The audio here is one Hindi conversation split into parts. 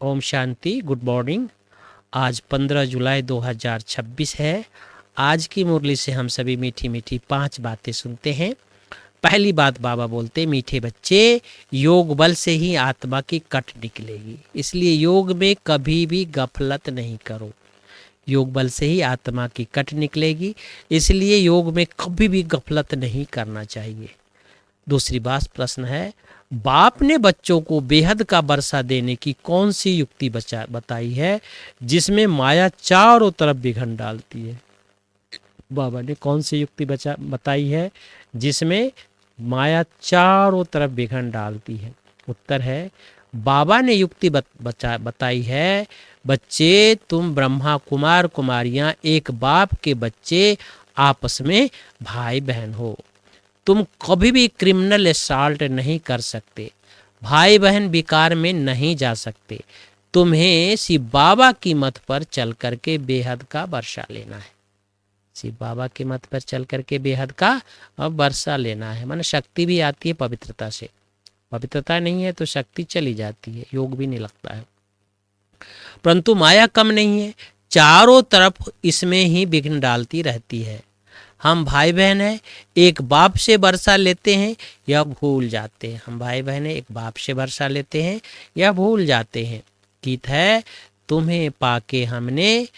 Om Shanti, good morning. आज 15 जुलाई 2026 है। आज की मुरली से हम सभी मीठी मीठी 5 बातें सुनते हैं। पहली बात बाबा बोलते, मीठे बच्चे, योग बल से ही आत्मा की कट निकलेगी, इसलिए योग में कभी भी गफलत नहीं करो। योग बल से ही आत्मा की कट निकलेगी, इसलिए योग में कभी भी गफलत नहीं करना चाहिए। दूसरी बात प्रश्न है, बाप ने बच्चों को बेहद का वर्षा देने की कौन सी युक्ति बताई है जिसमें माया चारों तरफ बिघन डालती है? बाबा ने कौन सी युक्ति बताई है जिसमें माया चारों तरफ बिघन डालती है? उत्तर है, बाबा ने युक्ति बताई है, बच्चे तुम ब्रह्मा कुमार कुमारियां एक बाप के बच्चे आपस में भाई बहन हो। तुम कभी भी क्रिमिनल असॉल्ट नहीं कर सकते, भाई बहन विकार में नहीं जा सकते। तुम्हें शिव बाबा की मत पर चल करके बेहद का वर्षा लेना है। शिव बाबा के मत पर चल करके बेहद का वर्षा लेना है। माने शक्ति भी आती है पवित्रता से, पवित्रता नहीं है तो शक्ति चली जाती है, योग भी नहीं लगता है। परंतु माया कम नहीं है, चारों तरफ इसमें ही विघ्न डालती रहती है। हम भाई बहन हैं, एक बाप से वर्षा लेते हैं या भूल जाते हैं। हम भाई बहन हैं, एक बाप से वर्षा लेते हैं या भूल जाते हैं। गीत है, तुम्हें पाके हमने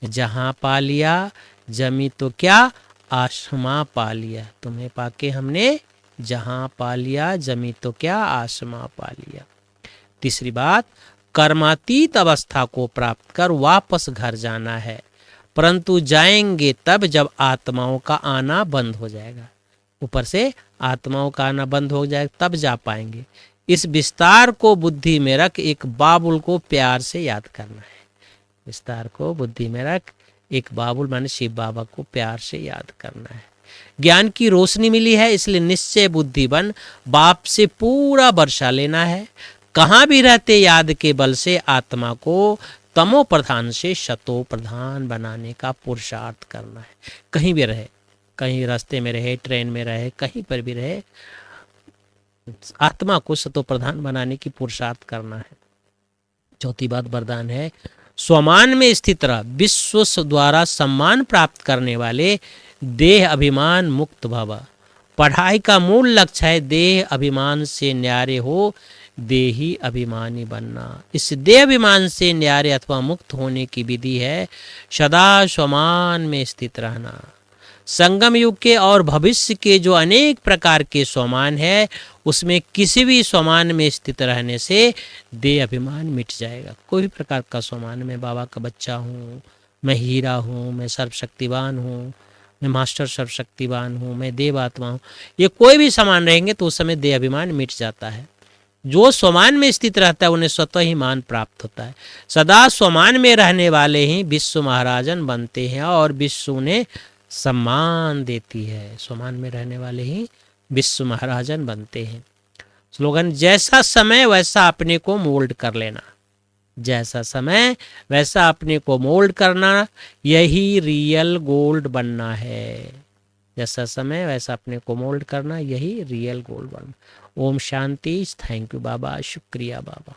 जहां पा लिया, जमी तो क्या आसमां पा लिया। तुम्हें पाके हमने जहां पा लिया, जमी तो क्या आसमां पा लिया। तीसरी बात, कर्मातीत अवस्था को प्राप्त कर वापस घर जाना है, परंतु जाएंगे तब जब आत्माओं का आना बंद हो जाएगा। ऊपर से आत्माओं का आना बंद हो जाएगा तब जा पाएंगे। इस विस्तार को बुद्धि में रख एक बाबुल को प्यार से याद करना है। विस्तार को बुद्धि में रख एक बाबुल माने शिव बाबा को प्यार से याद करना है। ज्ञान की रोशनी मिली है, इसलिए निश्चय बुद्धि बन बाप से पूरा वर्षा लेना है। कहाँ भी रहते याद के बल से आत्मा को तमो प्रधान से शतो प्रधान बनाने का पुरुषार्थ करना है। कहीं भी रहे, कहीं रास्ते में रहे, ट्रेन में रहे, कहीं पर भी रहे, आत्मा को शतो प्रधान बनाने की पुरुषार्थ करना है। चौथी बात वरदान है, स्वमान में स्थित रह, विश्व द्वारा सम्मान प्राप्त करने वाले देह अभिमान मुक्त भव। पढ़ाई का मूल लक्ष्य है देह अभिमान से न्यारे हो, देही अभिमानी बनना। इस देह अभिमान से न्यारे अथवा मुक्त होने की विधि है सदा स्वमान में स्थित रहना। संगम युग के और भविष्य के जो अनेक प्रकार के स्वमान है, उसमें किसी भी स्वमान में स्थित रहने से देह अभिमान मिट जाएगा। कोई भी प्रकार का स्वमान, मैं बाबा का बच्चा हूँ, मैं हीरा हूँ, मैं सर्वशक्तिवान हूँ, मैं मास्टर सर्वशक्तिवान हूँ, मैं देव आत्मा हूँ, ये कोई भी समान रहेंगे तो उस समय देह अभिमान मिट जाता है। जो स्वमान में स्थित रहता है उन्हें स्वतः ही मान प्राप्त होता है। सदा स्वमान में रहने वाले ही विश्व महाराजन बनते हैं और विश्व उन्हें सम्मान देती है। स्वमान में रहने वाले ही विश्व महाराजन बनते हैं। स्लोगन, जैसा समय वैसा अपने को मोल्ड कर लेना। जैसा समय वैसा अपने को मोल्ड करना, यही रियल गोल्ड बनना है। जैसा समय वैसा अपने को मोल्ड करना, यही रियल गोल्ड बनना। ओम शांति। थैंक यू बाबा, शुक्रिया बाबा।